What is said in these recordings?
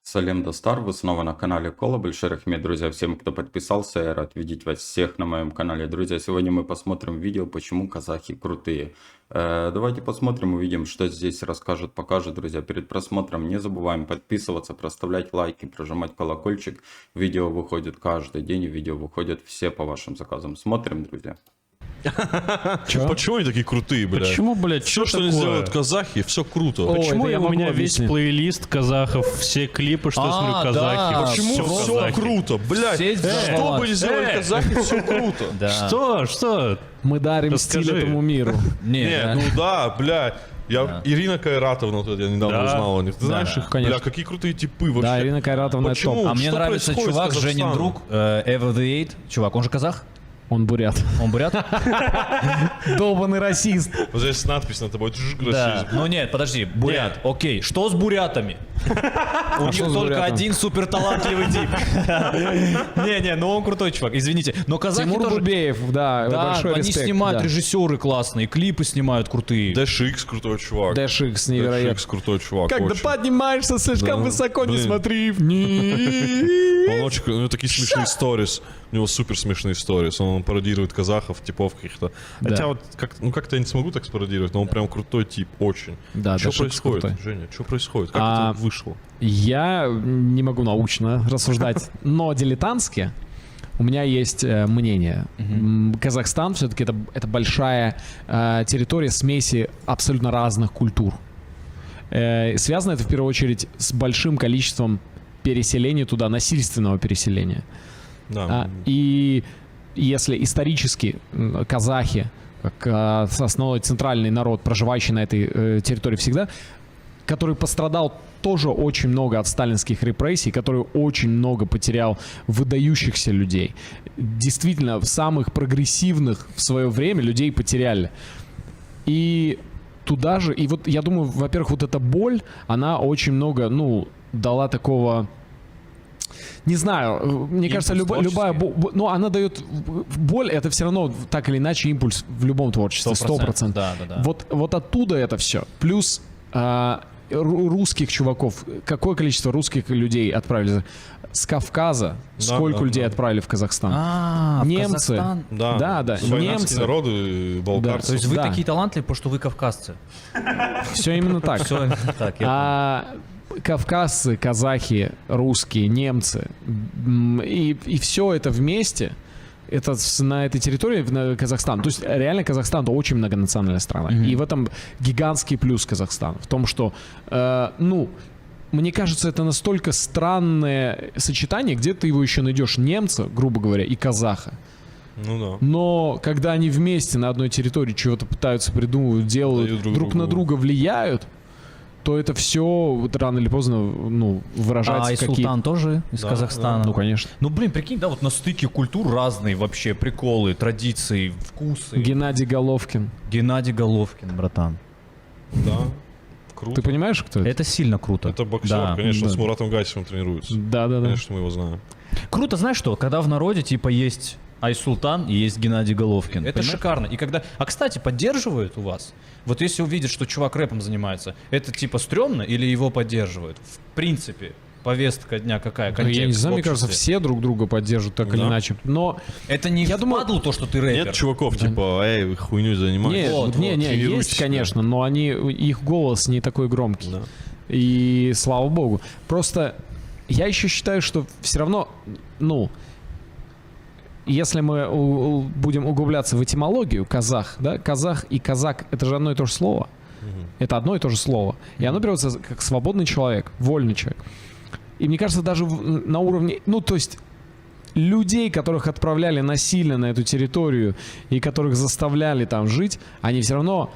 Салем Достар, вы снова на канале Кола. Большой рахмет, друзья, всем, кто подписался. Я рад видеть вас всех на моем канале. Друзья, сегодня мы посмотрим видео, почему казахи крутые. Давайте посмотрим, увидим, что здесь расскажет, покажет, друзья. Перед просмотром не забываем подписываться, проставлять лайки, прожимать колокольчик. Видео выходит каждый день, видео выходят все по вашим заказам. Смотрим, друзья. Почему они такие крутые, блядь? Почему, блядь, Все, что они делают казахи, все круто. Почему это я у меня могу весь объяснить. плейлист казахов, все клипы, что я смотрю, казахи. да. Почему всё все казахи. круто, блядь? Сеть Что взорвалась. бы ни сделали казахи, все круто. Да. Что? Мы дарим Расскажи. стиль этому миру. Не, ну да, блядь. Ирина Кайратовна, вот я недавно Да. узнал о них. Ты знаешь их? конечно. Бля, какие крутые типы вообще. Да, Ирина Кайратовна Почему? топ. А мне Что нравится происходит чувак, с Женин Казахстаном? друг, Ever the Eight. Чувак, он же казах? Он бурят. Он бурят? Долбанный расист. Вот здесь надпись на тобой. Да. Расизм. Ну нет, подожди, бурят. Окей, что с бурятами? У них что с только бурятом? один суперталантливый тип. Не, ну он крутой чувак, извините. Но казахи Тимур тоже... Бубеев, да, Да, большой они респект. снимают, да. режиссеры классные, клипы снимают крутые. DashX крутой чувак. DashX невероятно. DashX крутой чувак. Когда очень. поднимаешься слишком Да. высоко, не Блин. смотри вниз. Он очень, у него такие смешные сторис. У него супер смешные сторис. Он пародирует казахов, типов каких-то. Да. Хотя вот как-то я не смогу так спародировать, но он прям крутой тип, очень. Да, Что DashX происходит, крутой. Женя? Что происходит? Как А, это вышло? Я не могу научно рассуждать, но дилетантски у меня есть мнение. Казахстан все-таки это большая территория смеси абсолютно разных культур. Связано это в первую очередь с большим количеством переселения туда, насильственного переселения. Да. И если исторически казахи, как основной центральный народ, проживающий на этой территории всегда, который пострадал тоже очень много от сталинских репрессий, который очень много потерял выдающихся людей. Действительно, самых прогрессивных в свое время людей потеряли. И туда же, и вот я думаю, во-первых, вот эта боль, она очень много, дала такого... Не знаю, мне кажется, любая но она дает боль, это все равно так или иначе импульс в любом творчестве, 100%. Да. Вот оттуда это все. Плюс русских чуваков, какое количество русских людей отправили с Кавказа, сколько людей отправили в Казахстан? Немцы. Казахстан. Да, Да, славянские немцы. народы, балкарцы. То есть вы Да. такие талантливые, потому что вы кавказцы. Все именно так. Все так, я Кавказцы, казахи, русские, немцы и все это вместе, это на этой территории, в Казахстан. То есть реально Казахстан — это очень многонациональная страна. И в этом гигантский плюс Казахстана. В том, что, мне кажется, это настолько странное сочетание, где ты его еще найдешь немца, грубо говоря, и казаха. Ну да. Но когда они вместе на одной территории чего-то пытаются придумывать, делают, Дают друг друг на другу. друга влияют, то это все вот рано или поздно выражается и в какие-то... Султан тоже из Да, Казахстана. Ну, конечно. Ну, блин, прикинь, да, вот на стыке культур разные вообще приколы, традиции, вкусы. Геннадий Головкин. Геннадий Головкин, братан. Да. Круто. Ты понимаешь, кто это? Это сильно круто. Это боксер, Да. конечно, да. с Муратом Гайсовым тренируется. Да. Конечно, мы его знаем. Круто, знаешь что, когда в народе типа есть Айсултан и есть Геннадий Головкин. Это Понимаешь? шикарно. И когда... А, кстати, поддерживают у вас? Вот если увидят, что чувак рэпом занимается, это типа стрёмно или его поддерживают? В принципе, повестка дня какая? Ну, я не Контекст знаю, в мне кажется, обществе. все друг друга поддерживают так или Да. иначе. Но Это не Я думаю- впадло то, что ты рэпер. Нет чуваков, типа, вы хуйней занимаетесь. Вот, не, тренируйтесь, есть, конечно, но их голос не такой громкий. Да. И слава богу. Просто я еще считаю, что все равно, если мы будем углубляться в этимологию, казах и казак — это же одно и то же слово. Это одно и то же слово. И оно переводится как свободный человек, вольный человек. И мне кажется, даже на уровне, то есть людей, которых отправляли насильно на эту территорию и которых заставляли там жить, они все равно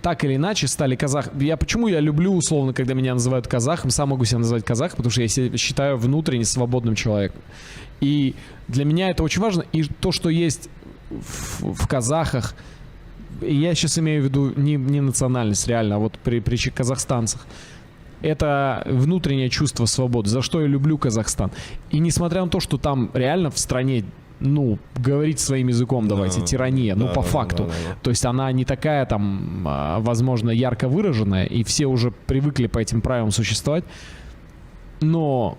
так или иначе стали казахами. Почему я люблю, условно, когда меня называют казахом, сам могу себя называть казахом, потому что я себя считаю внутренне свободным человеком. И для меня это очень важно. И то, что есть в казахах, я сейчас имею в виду не национальность реально, а вот при казахстанцах, это внутреннее чувство свободы, за что я люблю Казахстан. И несмотря на то, что там реально в стране говорить своим языком давайте, тирания, по факту. да. То есть она не такая там, возможно, ярко выраженная, и все уже привыкли по этим правилам существовать. Но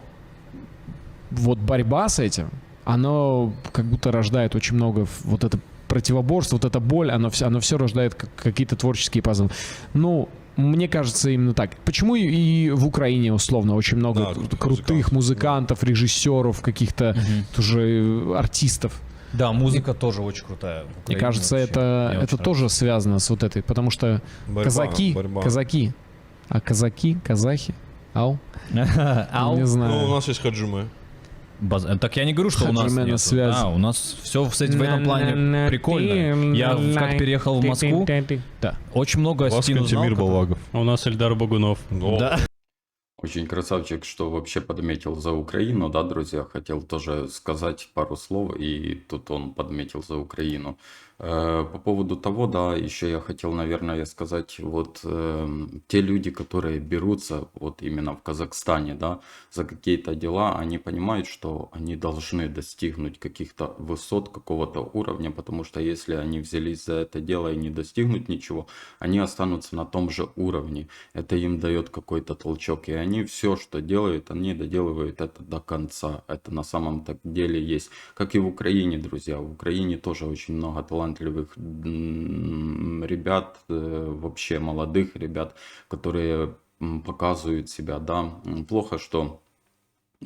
вот борьба с этим, оно как будто рождает очень много вот это противоборство, вот эта боль, оно все рождает какие-то творческие пазлы. Ну, мне кажется, именно так. Почему и в Украине, условно, очень много Да, крутых музыкантов, режиссеров, каких-то тоже артистов. Да, музыка тоже очень крутая. в Мне Украине кажется, вообще. Мне это очень тоже связано с вот этой, потому что Борьба, казаки, борьба. казахи, ау, нравится. Ау. не Ну, у знаю. нас есть хаджимы. Так я не говорю, что у нас Хаджимена нет. связь. У нас все в этом плане прикольно. Я как переехал в Москву, Да. очень много У вас Астину знал, Кантемир который- Балагов. А у нас Эльдар Багунов. Да. Очень красавчик, что вообще подметил за Украину, да, друзья, хотел тоже сказать пару слов, и тут он подметил за Украину. По поводу того, да, еще я хотел, наверное, сказать, вот те люди, которые берутся вот именно в Казахстане, да, за какие-то дела, они понимают, что они должны достигнуть каких-то высот, какого-то уровня, потому что если они взялись за это дело и не достигнут ничего, они останутся на том же уровне. Это им дает какой-то толчок, и они все, что делают, они доделывают это до конца. Это на самом деле есть. Как и в Украине, друзья. В Украине тоже очень много талантливых ребят, вообще молодых ребят, которые показывают себя, да. Плохо, что,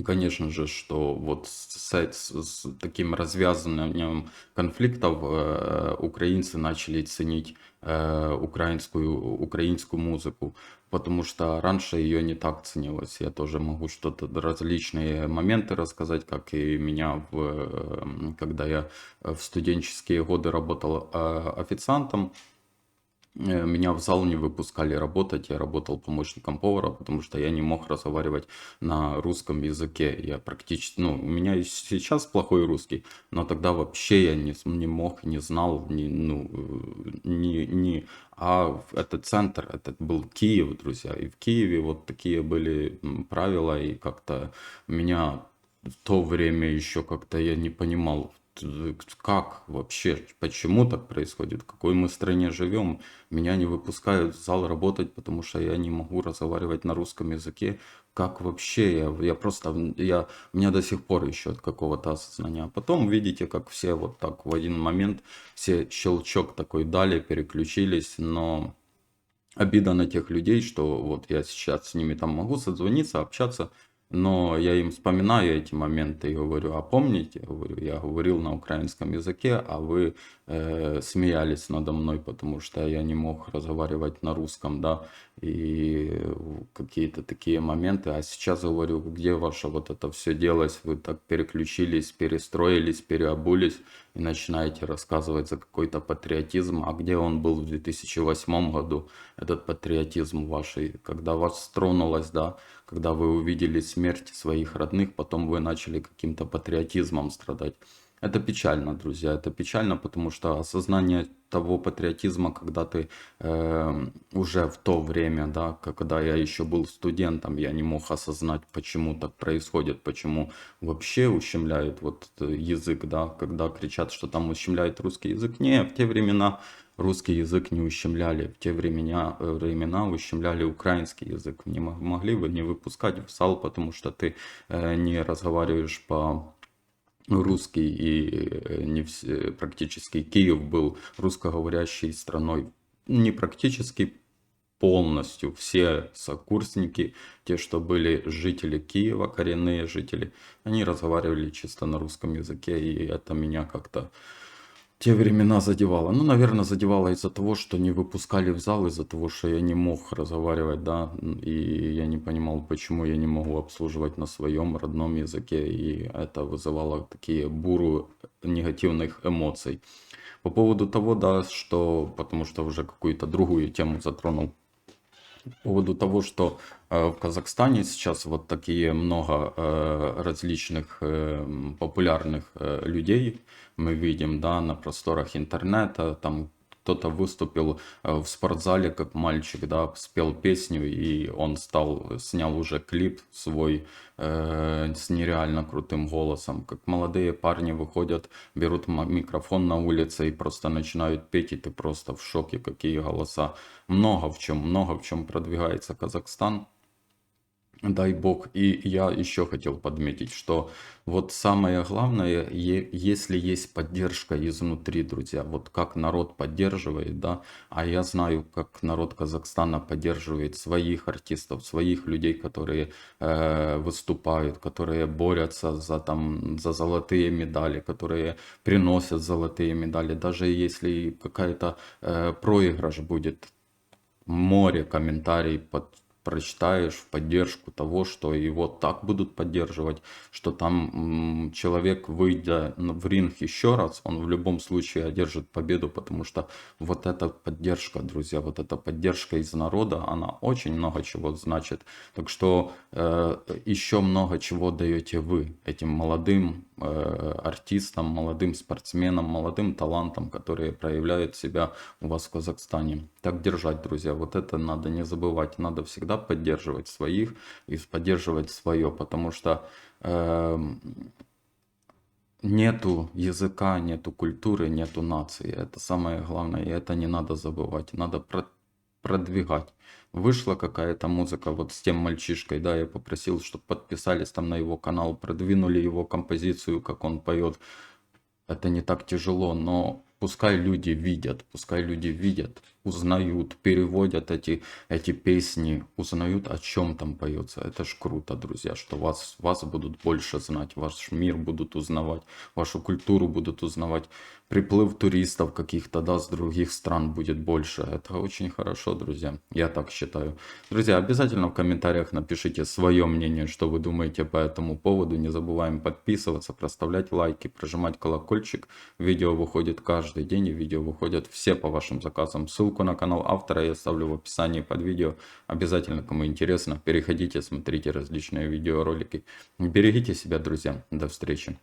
конечно же, что вот с таким развязыванием конфликтов украинцы начали ценить украинскую музыку, потому что раньше ее не так ценилось. Я тоже могу что-то, различные моменты рассказать, как и меня, когда я в студенческие годы работал официантом. Меня в зал не выпускали работать, я работал помощником повара, потому что я не мог разговаривать на русском языке. Я практически, ну, у меня и сейчас плохой русский, но тогда вообще я не мог, не знал, а этот центр, это был Киев, друзья, и в Киеве вот такие были правила, и как-то меня в то время еще как-то я не понимал, как вообще, почему так происходит, в какой мы стране живем. Меня не выпускают в зал работать, потому что я не могу разговаривать на русском языке. Как вообще, у меня до сих пор еще от какого-то осознания. А потом видите, как все вот так в один момент, все щелчок такой дали, переключились, но обида на тех людей, что вот я сейчас с ними там могу созвониться, общаться, но я им вспоминаю эти моменты и говорю, а помните, я говорил на украинском языке, а вы смеялись надо мной, потому что я не мог разговаривать на русском, да, и какие-то такие моменты. А сейчас говорю, где ваше вот это все делось, вы так переключились, перестроились, переобулись и начинаете рассказывать за какой-то патриотизм. А где он был в 2008 году, этот патриотизм ваш, когда вас тронулось, да, когда вы увидели смерть своих родных, потом вы начали каким-то патриотизмом страдать. Это печально, друзья, это печально, потому что осознание того патриотизма, когда ты уже в то время, да, когда я еще был студентом, я не мог осознать, почему так происходит, почему вообще ущемляют вот язык, да, когда кричат, что там ущемляют русский язык. Не, в те времена русский язык не ущемляли, в те времена ущемляли украинский язык. Не могли бы не выпускать в зал, потому что ты не разговариваешь по-русски, и не практически Киев был русскоговорящей страной. Не практически, полностью все сокурсники, те, что были жители Киева, коренные жители, они разговаривали чисто на русском языке, и это меня как-то те времена задевало. Ну, наверное, задевало из-за того, что не выпускали в зал, из-за того, что я не мог разговаривать, да, и я не понимал, почему я не могу обслуживать на своем родном языке, и это вызывало такие бурю негативных эмоций. По поводу того, да, что, потому что уже какую-то другую тему затронул, по поводу того, что в Казахстане сейчас вот такие много различных популярных людей мы видим, да, на просторах интернета, там кто-то выступил в спортзале как мальчик, да, спел песню, и он снял уже клип свой с нереально крутым голосом. Как молодые парни выходят, берут микрофон на улице и просто начинают петь, и ты просто в шоке, какие голоса. Много в чем продвигается Казахстан. Дай бог. И я еще хотел подметить, что вот самое главное, если есть поддержка изнутри, друзья, вот как народ поддерживает, да, а я знаю, как народ Казахстана поддерживает своих артистов, своих людей, которые выступают, которые борются за там за золотые медали, которые приносят золотые медали, даже если какая-то проигрыш будет, море комментариев прочитаешь в поддержку того, что его так будут поддерживать, что там человек, выйдя в ринг еще раз, он в любом случае одержит победу, потому что вот эта поддержка, друзья, вот эта поддержка из народа, она очень много чего значит. Так что еще много чего даете вы этим молодым артистам, молодым спортсменам, молодым талантам, которые проявляют себя у вас в Казахстане. Так держать, друзья, вот это надо не забывать, надо всегда поддерживать своих и поддерживать свое, потому что нету языка, нету культуры, нету нации, это самое главное, и это не надо забывать, надо продвигать. Вышла какая-то музыка вот с тем мальчишкой, да, я попросил, чтобы подписались там на его канал, продвинули его композицию, как он поет. Это не так тяжело, но пускай люди видят, узнают, переводят эти песни, узнают, о чем там поется. Это ж круто, друзья, что вас будут больше знать, ваш мир будут узнавать, вашу культуру будут узнавать. Приплыв туристов каких-то, да, с других стран будет больше. Это очень хорошо, друзья. Я так считаю. Друзья, обязательно в комментариях напишите свое мнение, что вы думаете по этому поводу. Не забываем подписываться, проставлять лайки, прожимать колокольчик. Видео выходит каждый день, и видео выходят все по вашим заказам. Ссылку на канал автора я оставлю в описании под видео. Обязательно, кому интересно, переходите, смотрите различные видеоролики. Берегите себя, друзья. До встречи.